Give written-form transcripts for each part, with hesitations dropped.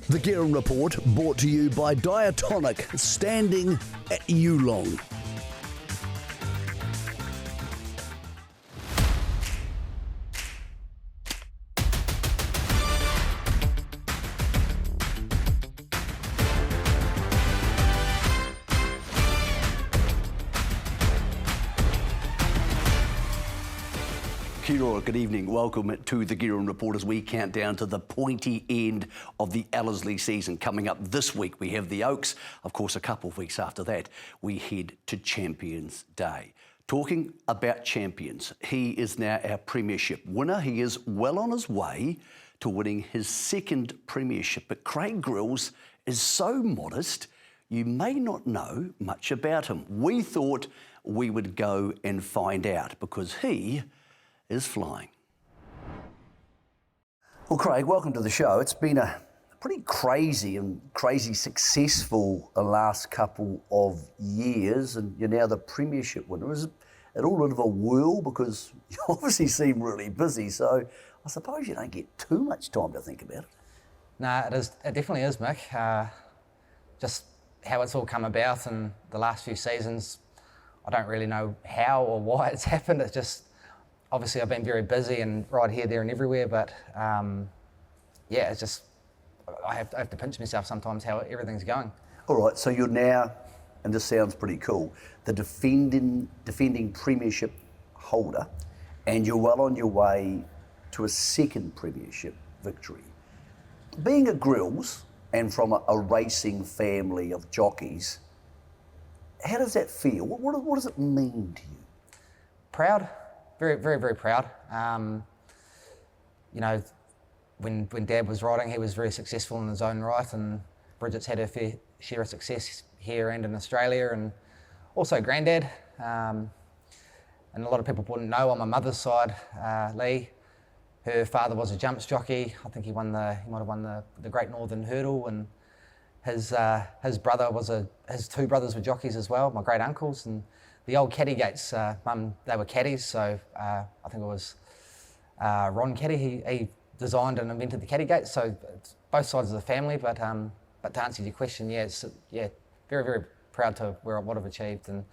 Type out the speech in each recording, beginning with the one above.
The Guerin Report, brought to you by Diatonic, standing at Yulong. Kia ora, good evening. Welcome to the Guerin Report as we count down to the pointy end of the Ellerslie season. Coming up this week, we have the Oaks. Of course, a couple of weeks after that, we head to Champions Day. Talking about champions, he is now our Premiership winner. He is well on his way to winning his second Premiership. But Craig Grylls is so modest, you may not know much about him. We thought we would go and find out because he is flying. Well, Craig, welcome to the show. It's been a pretty crazy successful the last couple of years, and you're now the Premiership winner. Is it all a bit of a whirl because you obviously seem really busy, so I suppose you don't get too much time to think about it. No, it definitely is, Mick. Just how it's all come about in the last few seasons, I don't really know how or why it's happened. It's just, obviously I've been very busy and right here, there and everywhere, but yeah, it's just, I have to pinch myself sometimes how everything's going. All right, so you're now, and this sounds pretty cool, the defending Premiership holder, and you're well on your way to a second Premiership victory. Being a Grylls and from a racing family of jockeys, how does that feel? What does it mean to you? Proud. Very, very, very proud. You know, when Dad was riding, he was very successful in his own right, and Bridget's had her fair share of success here and in Australia, and also Granddad. And a lot of people wouldn't know on my mother's side, Lee, her father was a jumps jockey. I think he might have won the Great Northern Hurdle, and his brother his two brothers were jockeys as well, my great uncles, and the old caddy gates, Mum, they were caddies, so I think it was Ron Caddy, he designed and invented the caddy gates, so it's both sides of the family, but to answer your question, very, very proud to what I've achieved, and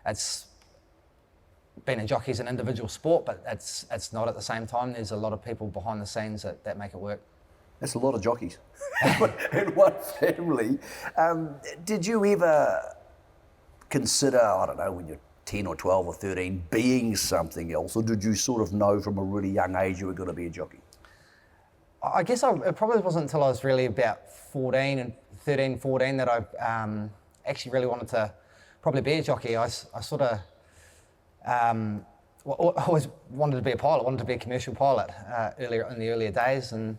it's being a jockey is an individual sport, but it's not at the same time. There's a lot of people behind the scenes that make it work. That's a lot of jockeys in one family. Did you ever consider, I don't know, when you're 10 or 12 or 13, being something else, or did you sort of know from a really young age you were going to be a jockey? I guess it probably wasn't until I was really about 13, 14 that I actually really wanted to probably be a jockey. I sort of always wanted to be a pilot, wanted to be a commercial pilot earlier in the earlier days, and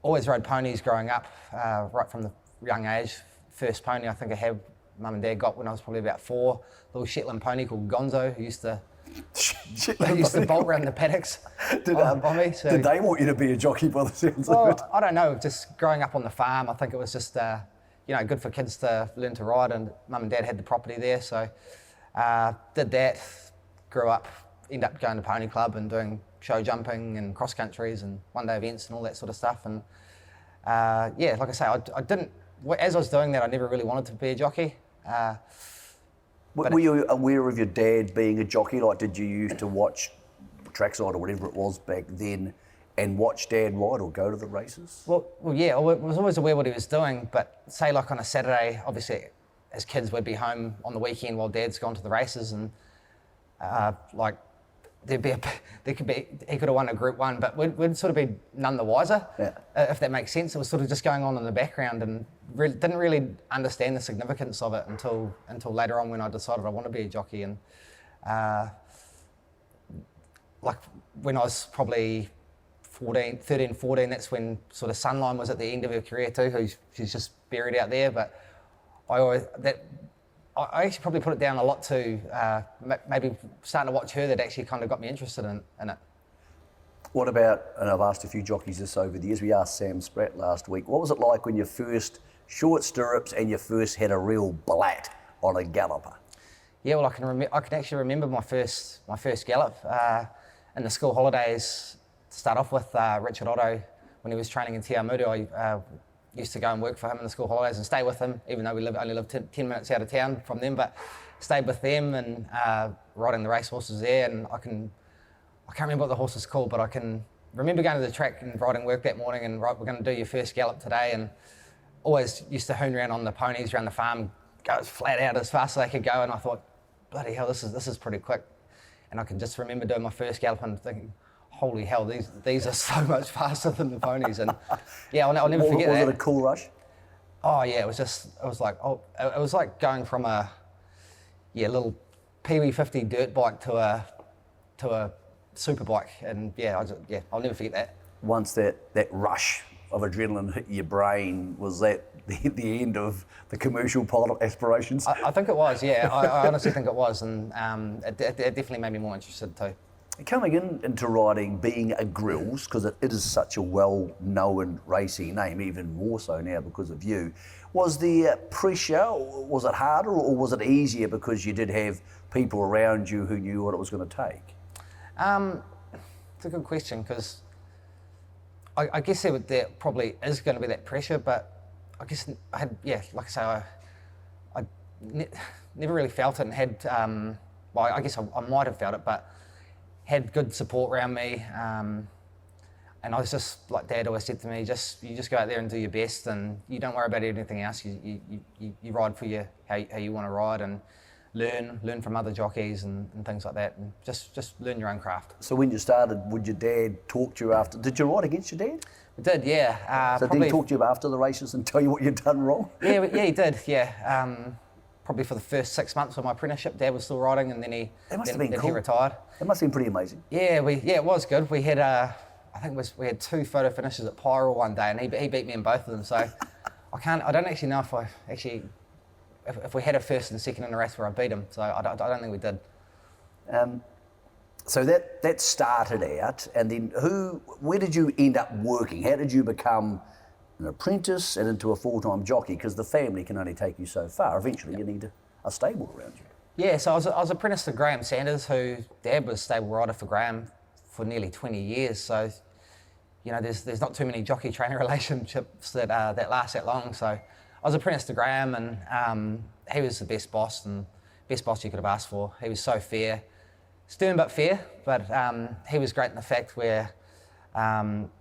always rode ponies growing up right from the young age. First pony I think I had, Mum and Dad got when I was probably about 4, a little Shetland pony called Gonzo, who used to bolt around the paddocks on me. So, did they want you to be a jockey by the sounds of it? I don't know, just growing up on the farm, I think it was just good for kids to learn to ride, and Mum and Dad had the property there, so did that, grew up, ended up going to pony club and doing show jumping and cross countries and one day events and all that sort of stuff, and like I say, I didn't, as I was doing that, I never really wanted to be a jockey. Were you aware of your dad being a jockey? Like, did you used to watch trackside or whatever it was back then and watch Dad ride or go to the races? Well, yeah, I was always aware what he was doing, but say like on a Saturday, obviously as kids we'd be home on the weekend while Dad's gone to the races, and he could have won a Group 1, but we'd sort of be none the wiser, if that makes sense. It was sort of just going on in the background, and didn't really understand the significance of it until later on when I decided I want to be a jockey. And like when I was probably 13, 14, that's when sort of Sunline was at the end of her career too, she's just buried out there. But I actually probably put it down a lot to maybe starting to watch her that actually kind of got me interested in it. What about, and I've asked a few jockeys this over the years, we asked Sam Spratt last week, what was it like when you first short stirrups and you first had a real blat on a galloper? Yeah, well, I can actually remember my first gallop in the school holidays. To start off with, Richard Otto, when he was training in Te Awamutu, used to go and work for him in the school holidays and stay with him, even though we only lived 10 minutes out of town from them, but stayed with them and riding the race horses there. And I can't remember what the horse is called, but I can remember going to the track and riding work that morning and right, we're going to do your first gallop today, and always used to hoon around on the ponies around the farm, go flat out as fast as they could go, and I thought, bloody hell, this is pretty quick. And I can just remember doing my first gallop and thinking, holy hell, these are so much faster than the ponies. And yeah, I'll never forget that. Was it a cool rush? Oh yeah, it was like going from a little Pee-wee 50 dirt bike to a super bike, and I'll never forget that. Once that rush of adrenaline hit your brain, was that the end of the commercial pilot aspirations? I think it was, yeah. I honestly think it was, and it definitely made me more interested too. Coming into riding, being a Grylls, because it is such a well-known racing name, even more so now because of you, was the pressure, was it harder or was it easier because you did have people around you who knew what it was going to take? It's a good question, because I guess there probably is going to be that pressure, but I guess I had, like I say, I never really felt it, and had, I guess I might have felt it, but had good support around me, and I was just, like Dad always said to me, you just go out there and do your best, and you don't worry about anything else. You ride for how you want to ride, and learn from other jockeys and things like that, and just learn your own craft. So when you started, would your dad talk to you after? Did you ride against your dad? We did, yeah. So did he talk to you after the races and tell you what you'd done wrong? Yeah, he did, yeah. Probably for the first 6 months of my apprenticeship, Dad was still riding, and then he retired. It must have been pretty amazing. Yeah, it was good. We had we had 2 photo finishes at Pyro one day, and he beat me in both of them. So I don't actually know if we had a first and second in a race where I beat him. So I don't think we did. So that started out, and then where did you end up working? How did you become an apprentice and into a full-time jockey? Because the family can only take you so far. Eventually, you need a stable around you. Yeah, so I was apprenticed to Graham Sanders, who Dad was stable rider for Graham for nearly 20 years. So, there's not too many jockey-trainer relationships that last that long. So I was apprenticed to Graham, and he was the best boss you could have asked for. He was so fair, stern but fair, but he was great in the fact where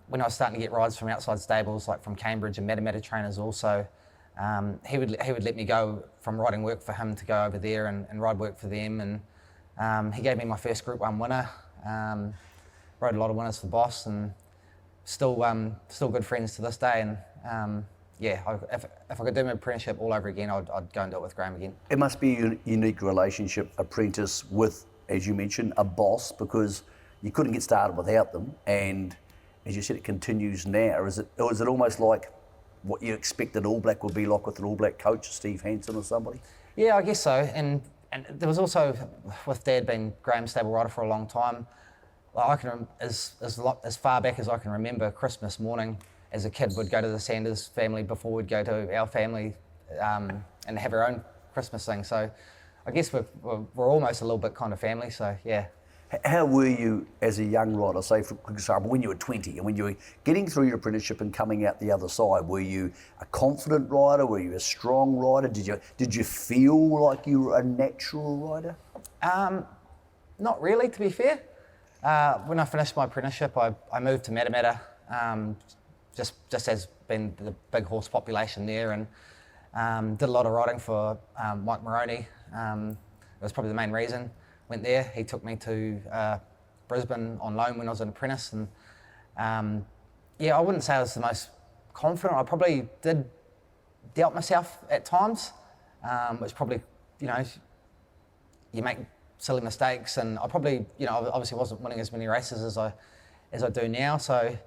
when I was starting to get rides from outside stables, like from Cambridge and Matamata trainers also, he would let me go from riding work for him to go over there and ride work for them. And he gave me my first Group 1 winner, rode a lot of winners for Boss, and still good friends to this day. And if I could do my apprenticeship all over again, I'd go and do it with Graham again. It must be a unique relationship, apprentice with, as you mentioned, a boss, because you couldn't get started without them. And as you said, it continues now. Is it almost like what you expected All Black would be like with an All Black coach, Steve Hansen or somebody? Yeah, I guess so. And there was also, with Dad being Graham's stable rider for a long time, I can, as far back as I can remember, Christmas morning as a kid would go to the Sanders family before we'd go to our family and have our own Christmas thing. So I guess we're almost a little bit kind of family, so yeah. How were you as a young rider, say for example, when you were 20 and when you were getting through your apprenticeship and coming out the other side? Were you a confident rider? Were you a strong rider? Did you feel like you were a natural rider? Not really, to be fair. When I finished my apprenticeship, I moved to Matamata, just as being the big horse population there, and did a lot of riding for Mike Moroney. It was probably the main reason. Went there. He took me to Brisbane on loan when I was an apprentice, and I wouldn't say I was the most confident. I probably did doubt myself at times, which probably, you make silly mistakes, and I probably, obviously wasn't winning as many races as I do now. So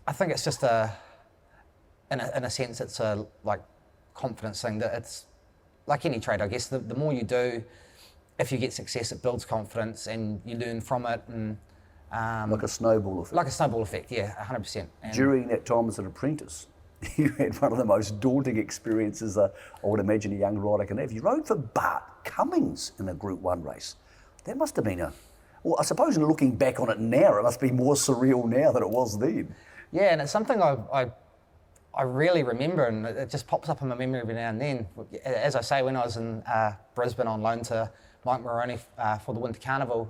I think it's just in a sense, it's a like confidence thing. That it's like any trade, I guess. The more you do, if you get success, it builds confidence and you learn from it. And like a snowball effect. Like a snowball effect, yeah, 100%. During that time as an apprentice, you had one of the most daunting experiences I would imagine a young rider can have. You rode for Bart, Cummings in a Group 1 race. That must have been I suppose in looking back on it now, it must be more surreal now than it was then. Yeah, and it's something I I really remember, and it just pops up in my memory every now and then. As I say, when I was in Brisbane on loan to Mike Moroney for the Winter Carnival,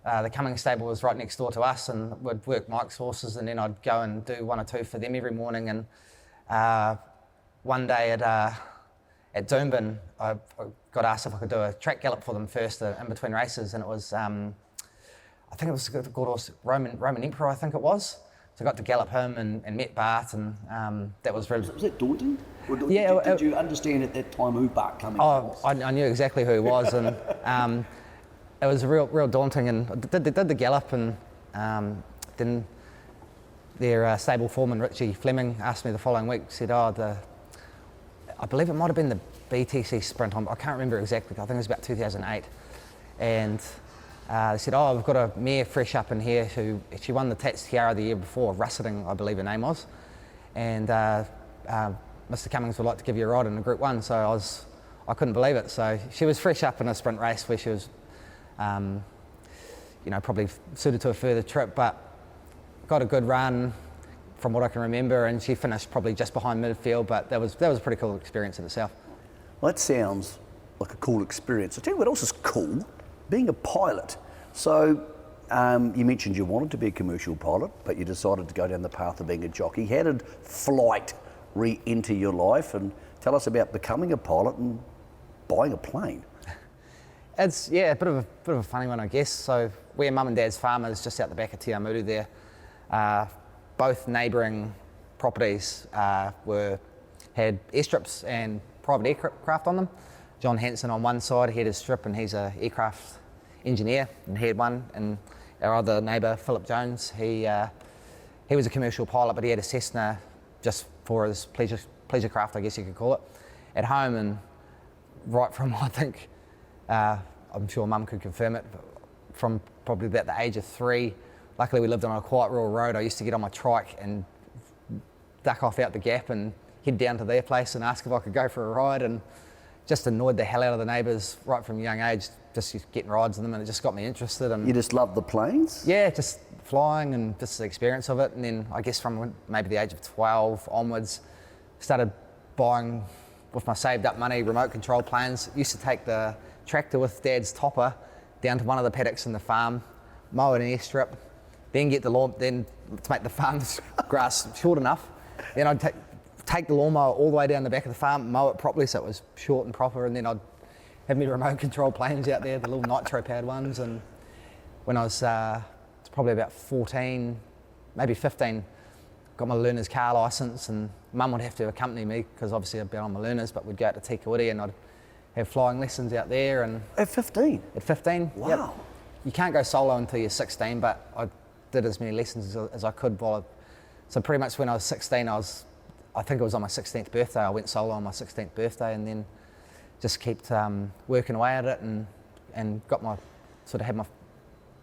the Cummings stable was right next door to us, and we'd work Mike's horses, and then I'd go and do one or two for them every morning. And one day at Doomben, I got asked if I could do a track gallop for them first in between races, and it was, I think it was called Roman Emperor, I think it was. So I got to gallop him and met Bart, and that was really... Was that daunting? Yeah. Did you understand at that time who Bart Cummings was? I knew exactly who he was, and it was real daunting, and I did the gallop, and then their stable foreman, Richie Fleming, asked me the following week, said, I believe it might have been the BTC Sprint, I can't remember exactly, I think it was about 2008, and they said, we've got a mare fresh up in here who, she won the Tats Tiara the year before, Russeting, I believe her name was, and Mr. Cummings would like to give you a ride in a Group 1, so I couldn't believe it. So she was fresh up in a sprint race where she was, probably suited to a further trip, but got a good run from what I can remember, and she finished probably just behind midfield, but that was a pretty cool experience in itself. Well, that sounds like a cool experience. I'll tell you what else is cool, being a pilot. So you mentioned you wanted to be a commercial pilot, but you decided to go down the path of being a jockey. How did flight re-enter your life, and tell us about becoming a pilot and buying a plane? It's a bit of a funny one, I guess. So we're Mum and Dad's farmers just out the back of Te Amutu there. Both neighbouring properties had airstrips and private aircraft on them. John Hanson on one side, he had his strip, and he's an aircraft engineer, and he had one. And our other neighbour, Philip Jones, he was a commercial pilot, but he had a Cessna just for his pleasure craft, I guess you could call it, at home. And right from, I think, I'm sure Mum could confirm it, from probably about the age of 3, luckily we lived on a quiet rural road, I used to get on my trike and duck off out the gap and head down to their place and ask if I could go for a ride, and just annoyed the hell out of the neighbours right from a young age, just getting rides in them, and it just got me interested. And you just loved the planes? Yeah, just flying and just the experience of it. And then I guess from maybe the age of 12 onwards, started buying, with my saved up money, remote control planes. Used to take the tractor with Dad's topper down to one of the paddocks in the farm, mow an airstrip, then get the lawn, then to make the farm's grass short enough, then I'd take the lawnmower all the way down the back of the farm, mow it properly so it was short and proper, and then I'd have me remote control planes out there, the little nitro powered ones. And when I was it's probably about 14, maybe 15, got my learner's car licence, and Mum would have to accompany me because obviously I'd been on my learners, but we'd go out to Te Kuiti and I'd have flying lessons out there. And at 15? At 15, wow. Yep. You can't go solo until you're 16, but I did as many lessons as I could. So pretty much when I was 16, I think it was on my 16th birthday, I went solo on my 16th birthday, and then just kept working away at it, and had my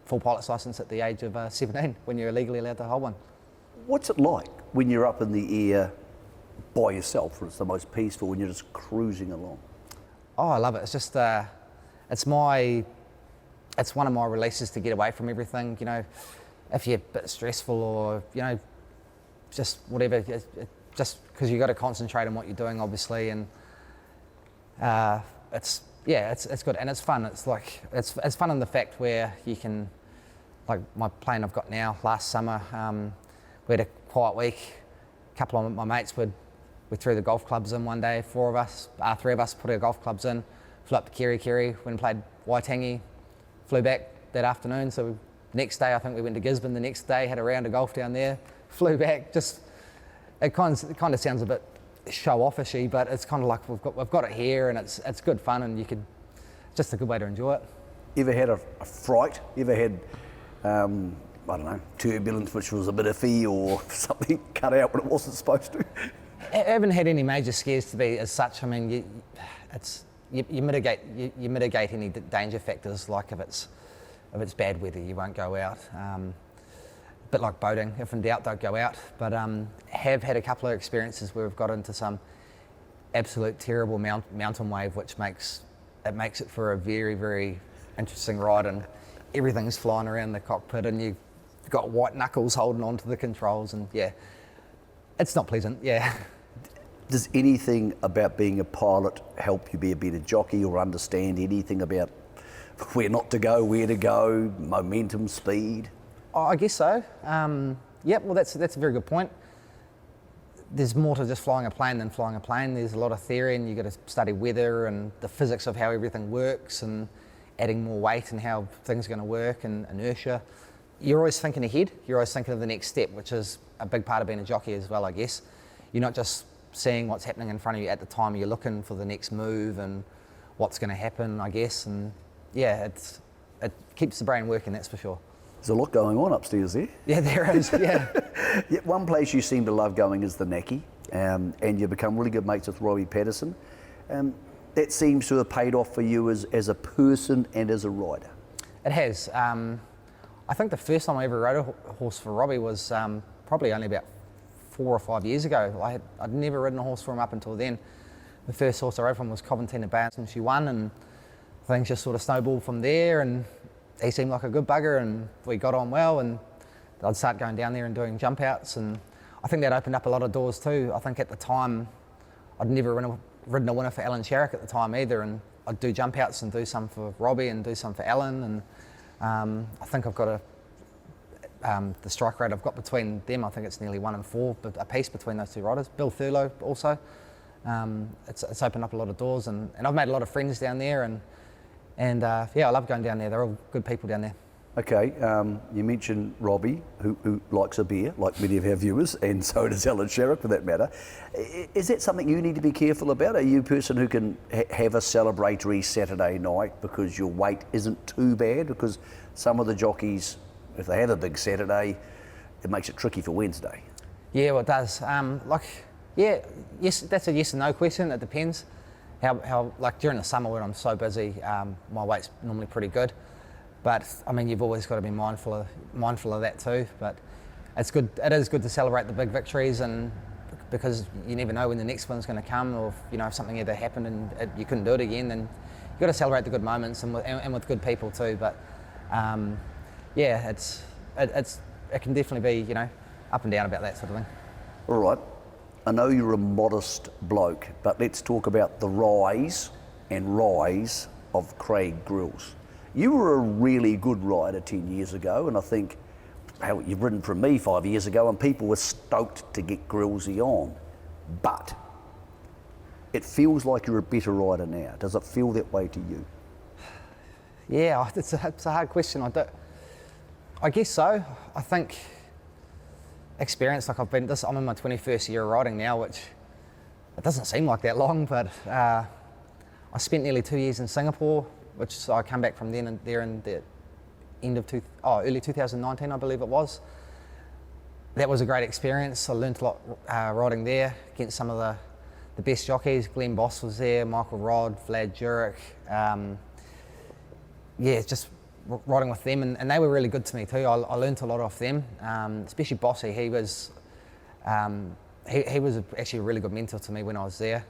full pilot's licence at the age of 17, when you're legally allowed to hold one. What's it like when you're up in the air by yourself, or it's the most peaceful when you're just cruising along? Oh, I love it. It's just, it's one of my releases to get away from everything. You know, if you're a bit stressful or, just whatever, just because you've got to concentrate on what you're doing, obviously, and it's good, and it's fun. It's like, it's fun in the fact where you can, like my plane I've got now, last summer, we had a quiet week. A couple of my mates we threw the golf clubs in one day, 3 of us put our golf clubs in, flew up to Keri, went and played Waitangi, flew back that afternoon. So next day, I think we went to Gisborne the next day, had a round of golf down there, flew back. Just, it kind of sounds a bit show-offishy, but it's kind of like we've got it here, and it's good fun, and just a good way to enjoy it. You ever had a fright? You ever had, I don't know, turbulence which was a bit iffy, or something cut out when it wasn't supposed to? I haven't had any major scares to be as such. I mean, you mitigate any danger factors, like if it's bad weather, you won't go out. A bit like boating, if in doubt, don't go out. But have had a couple of experiences where we've got into some absolute terrible mountain wave, which makes it for a very, very interesting ride, and everything's flying around the cockpit, and you've got white knuckles holding onto the controls, and yeah, It's not pleasant, yeah. Does anything about being a pilot help you be a better jockey or understand anything about where not to go, where to go, momentum, speed? I guess so. Yeah, well, that's a very good point. There's more to just flying a plane than flying a plane. There's a lot of theory, and you've got to study weather and the physics of how everything works and adding more weight and how things are going to work and inertia. You're always thinking ahead. You're always thinking of the next step, which is a big part of being a jockey as well, I guess. You're not just seeing what's happening in front of you at the time. You're looking for the next move and what's going to happen, I guess. And yeah, it keeps the brain working, that's for sure. There's a lot going on upstairs there. Yeah, there is, yeah. Yeah, one place you seem to love going is the Necky, and you become really good mates with Robbie Patterson. That seems to have paid off for you as a person and as a rider. It has. I think the first time I ever rode a horse for Robbie was probably only about 4 or 5 years ago. I'd never ridden a horse for him up until then. The first horse I rode from was Coventina Barnes, and she won, and things just sort of snowballed from there, and he seemed like a good bugger, and we got on well, and I'd start going down there and doing jump outs, and I think that opened up a lot of doors too. I think at the time I'd never ridden a winner for Alan Sharrock at the time either, and I'd do jump outs and do some for Robbie and do some for Alan, and I think I've got the strike rate I've got between them, I think it's nearly 1 and 4 a piece between those two riders. Bill Thurlow also. It's opened up a lot of doors, and I've made a lot of friends down there, and yeah, I love going down there. They're all good people down there. Okay, you mentioned Robbie, who likes a beer, like many of our viewers, and so does Alan Sharrock for that matter. Is that something you need to be careful about? Are you a person who can have a celebratory Saturday night because your weight isn't too bad? Because some of the jockeys, if they have a big Saturday, it makes it tricky for Wednesday. Yeah, well, it does. Yes, that's a yes and no question. It depends. How like during the summer when I'm so busy, my weight's normally pretty good. But I mean, you've always got to be mindful of that too. But it's good. It is good to celebrate the big victories, and because you never know when the next one's going to come, or if something either happened and you couldn't do it again, then you've got to celebrate the good moments and with good people too. But yeah, it can definitely be up and down about that sort of thing. All right. I know you're a modest bloke, but let's talk about the rise of Craig Grylls. You were a really good rider 10 years ago, and I think you've ridden from me 5 years ago, and people were stoked to get Grylsy on. But it feels like you're a better rider now. Does it feel that way to you? Yeah, it's a hard question. I guess so. I think experience, like I'm in my 21st year of riding now, which it doesn't seem like that long, but I spent nearly 2 years in Singapore, which I come back from there in the end of early 2019, I believe it was. That was a great experience. I learned a lot riding there against some of the best jockeys. Glenn Boss was there, Michael Rodd, Vlad Jurek. Yeah, just riding with them, and they were really good to me too. I learned a lot off them, especially Bossy. He was actually a really good mentor to me when I was there.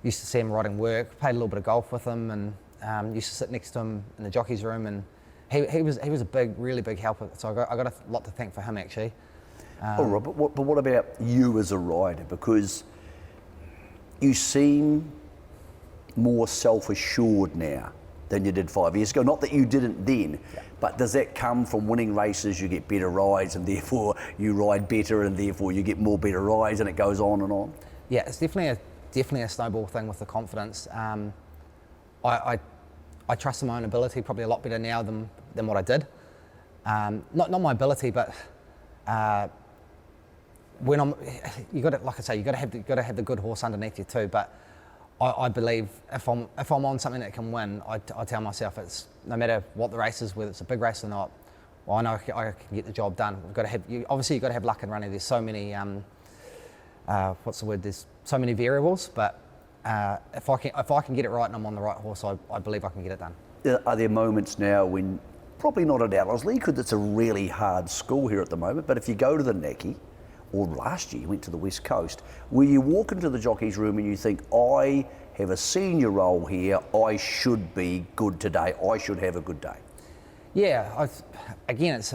Used to see him riding work, played a little bit of golf with him, and used to sit next to him in the jockey's room, and he was a really big help. So I got a lot to thank for him actually. All right, but what about you as a rider? Because you seem more self-assured now than you did 5 years ago. Not that you didn't then, but does that come from winning races? You get better rides, and therefore you ride better, and therefore you get more better rides, and it goes on and on. Yeah, it's definitely a snowball thing with the confidence. I trust in my own ability probably a lot better now than what I did. Not my ability, but when you got to have the good horse underneath you too. But I believe if I'm on something that can win, I tell myself it's no matter what the race is, whether it's a big race or not. Well, I know I can get the job done. You've got to have luck in running. There's so many There's so many variables, but if I can get it right and I'm on the right horse, I believe I can get it done. Are there moments now when, probably not at Ellerslie, because it's a really hard school here at the moment, but if you go to the Necky, or last year you went to the West Coast, where you walk into the jockey's room and you think, I have a senior role here, I should be good today, I should have a good day? Yeah, again, it's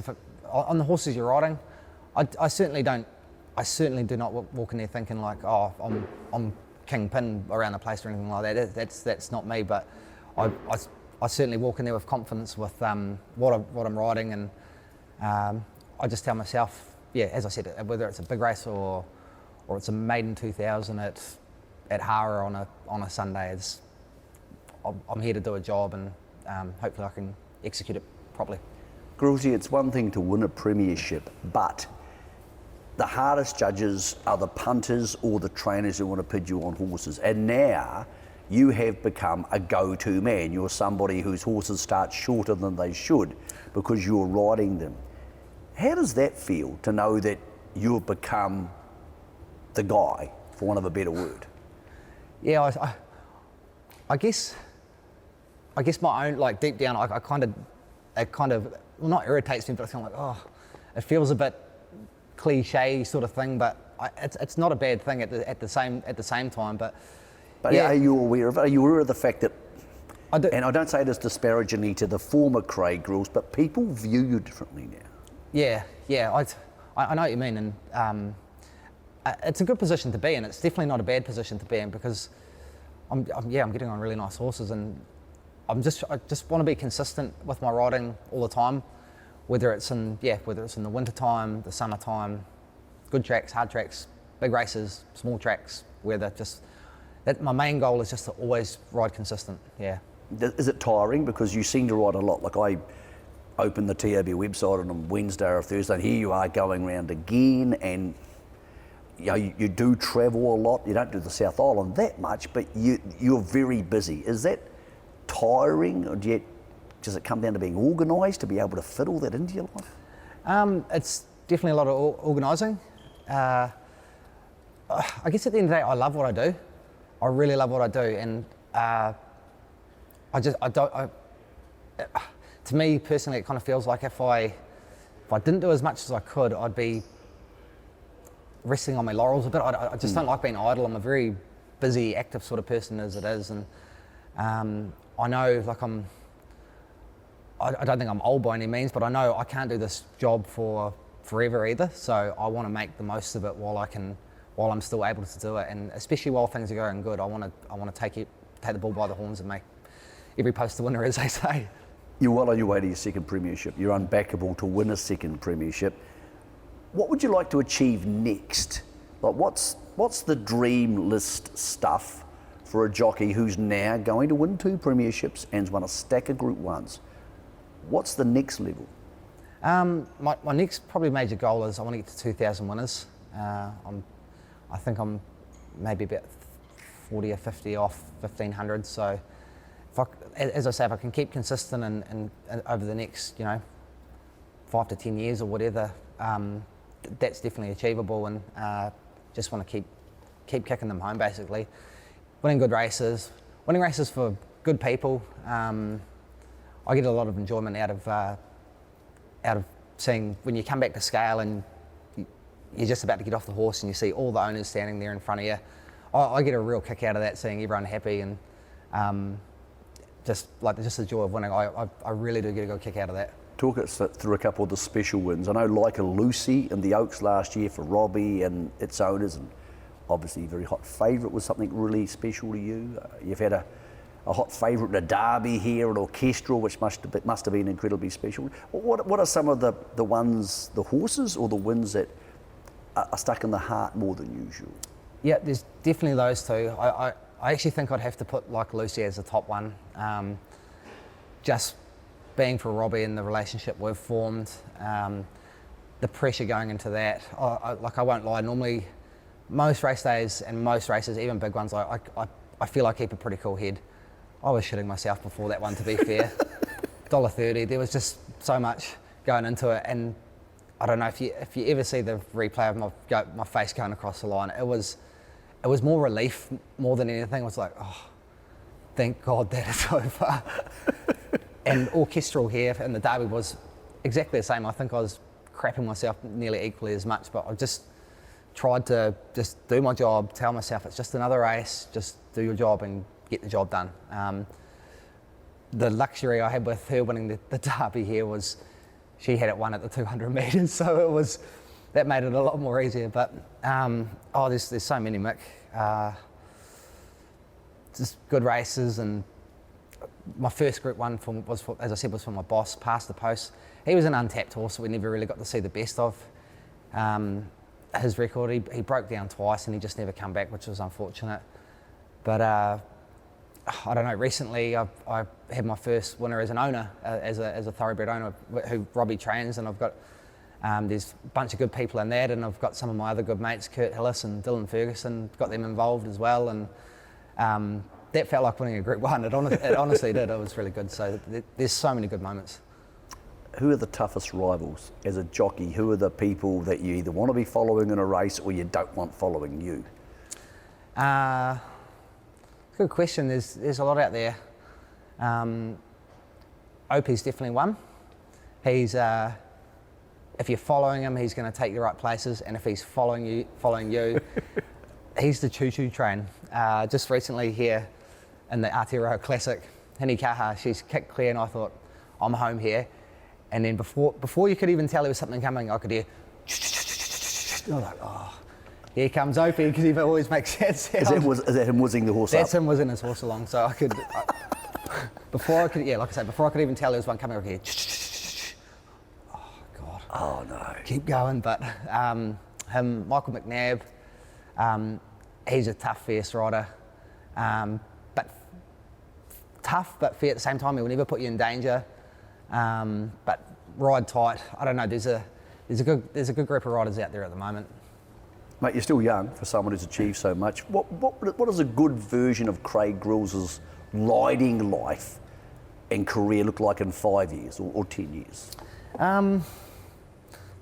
on the horses you're riding, I certainly don't I certainly do not walk in there thinking like, oh, I'm kingpin around the place or anything like that. That's not me. But I certainly walk in there with confidence with what I'm riding, and I just tell myself, yeah, as I said, whether it's a big race or it's a maiden 2000 at Hara on a Sunday, I'm here to do a job, and hopefully I can execute it properly. Grylls, it's one thing to win a premiership, but the hardest judges are the punters or the trainers who want to put you on horses. And now you have become a go-to man. You're somebody whose horses start shorter than they should because you're riding them. How does that feel, to know that you've become the guy, for want of a better word? Yeah, I guess my own, like deep down, it kind of, well, not irritates me, but I feel like, oh, it feels a bit cliche sort of thing, but it's not a bad thing at the same time. But yeah. Are you aware of it? Are you aware of the fact that, I do, and I don't say this disparagingly to the former Craig Grylls, but people view you differently now? Yeah, I know what you mean, and it's a good position to be in. It's definitely not a bad position to be in, because I'm getting on really nice horses, and I just want to be consistent with my riding all the time, whether it's in the winter time, the summer time, good tracks, hard tracks, big races, small tracks, my main goal is just to always ride consistent. Yeah. Is it tiring? Because you seem to ride a lot. Like, I open the TAB website on a Wednesday or Thursday, and here you are going around again, and you do travel a lot. You don't do the South Island that much, but you're very busy. Is that tiring, or does it come down to being organised to be able to fit all that into your life? It's definitely a lot of organising. I guess at the end of the day, I love what I do. I really love what I do, and to me personally, it kind of feels like if I didn't do as much as I could, I'd be resting on my laurels a bit. I just don't like being idle. I'm a very busy, active sort of person as it is, and I know, like, I don't think I'm old by any means, but I know I can't do this job for forever either. So I want to make the most of it while I'm still able to do it, and especially while things are going good. I want to take the bull by the horns and make every post a winner, as they say. You're well on your way to your second premiership. You're unbackable to win a second premiership. What would you like to achieve next? Like, what's the dream list stuff for a jockey who's now going to win 2 premierships and's won a stack of Group 1s? What's the next level? My next probably major goal is I want to get to 2,000 winners. I think I'm maybe about 40 or 50 off 1,500. So, as I say, if I can keep consistent and over the next 5 to 10 years or whatever, that's definitely achievable, and just want to keep kicking them home, basically. Winning races for good people. I get a lot of enjoyment out of seeing when you come back to scale and you're just about to get off the horse and you see all the owners standing there in front of you. I get a real kick out of that, seeing everyone happy, and just the joy of winning. I really do get a good kick out of that. Talk us through a couple of the special wins. I know, like a Lucy in the Oaks last year for Robbie and its owners, and obviously a very hot favourite was something really special to you. You've had a hot favourite in a derby here, an orchestral, which must have been incredibly special. What are some of the ones, the horses or the wins that are stuck in the heart more than usual? Yeah, there's definitely those two. I actually think I'd have to put like Lucy as the top one. Just being for Robbie and the relationship we've formed, the pressure going into that. I won't lie, normally most race days and most races, even big ones, I feel I keep a pretty cool head. I was shitting myself before that one, to be fair. $1.30, there was just so much going into it, and I don't know if you ever see the replay of my face going across the line. It was more relief more than anything. It was like, oh, thank God that is over. And orchestral here in the derby was exactly the same. I think I was crapping myself nearly equally as much, but I just tried to just do my job, tell myself it's just another race, just do your job and get the job done. The luxury I had with her winning the derby here was she had it won at the 200 metres, so that made it a lot more easier. But there's so many, Mick. Just good races, and my first Group 1 was as I said, was for my boss, Past the Post. He was an untapped horse that we never really got to see the best of. His record, he broke down twice and he just never come back, which was unfortunate. But I don't know, recently I had my first winner as an owner, as a thoroughbred owner who Robbie trains, and I've got, there's a bunch of good people in that, and I've got some of my other good mates, Kurt Hillis and Dylan Ferguson, got them involved as well, and that felt like winning a Group 1. It honestly did. It was really good. So there's so many good moments. Who are the toughest rivals as a jockey? Who are the people that you either want to be following in a race or you don't want following you? Good question. There's a lot out there. Opie's definitely one. He's if you're following him, he's going to take you the right places, and if he's following you, he's the choo-choo train. Just recently here in the Aotearoa Classic, Hinikaha, she's kicked clear, and I thought, I'm home here. And then before you could even tell there was something coming, I could hear, and I was like, oh, here comes Opie, because he always makes that sound. Is that him whizzing the horse That's up? him whizzing his horse along. So before I could even tell there was one coming, I could hear, oh God. Oh no. Keep going. But him, Michael McNabb, he's a tough, fierce rider. But tough, but fair at the same time. He will never put you in danger. But ride tight. I don't know. There's a good group of riders out there at the moment. Mate, you're still young for someone who's achieved so much. What does a good version of Craig Grylls' riding life and career look like in 5 years or 10 years? It's a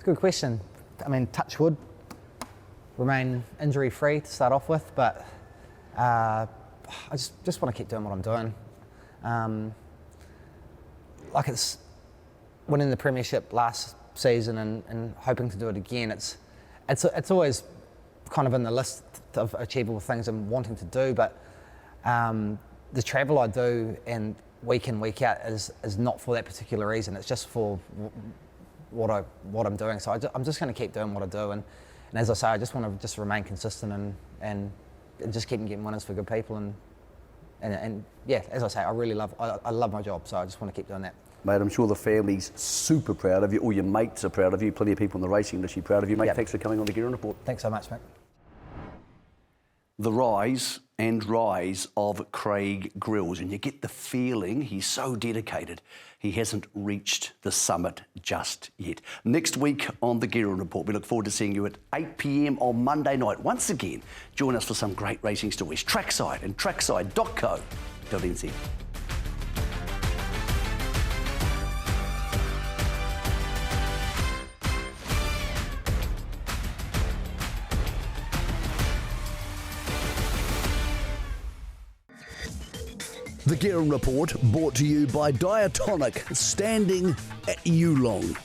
good question. I mean, touch wood, remain injury free to start off with, but I just want to keep doing what I'm doing. Like it's winning the Premiership last season and hoping to do it again. It's always kind of in the list of achievable things I'm wanting to do, but the travel I do and week in, week out is not for that particular reason. It's just for what I'm doing. So I'm just going to keep doing what I do, and as I say, I just want to just remain consistent and just keep getting winners for good people, and yeah, as I say, I love my job, so I just want to keep doing that. Mate, I'm sure the family's super proud of you, all your mates are proud of you, plenty of people in the racing industry proud of you, mate. Yep. Thanks for coming on the Guerin Report. Thanks so much, mate. The rise of Craig Grylls, and you get the feeling he's so dedicated he hasn't reached the summit just yet. Next week on the Guerin Report, we look forward to seeing you at 8 p.m. on Monday night. Once again, join us for some great racing stories. Trackside and trackside.co.nz. The Guerin Report, brought to you by Diatonic, standing at Yulong.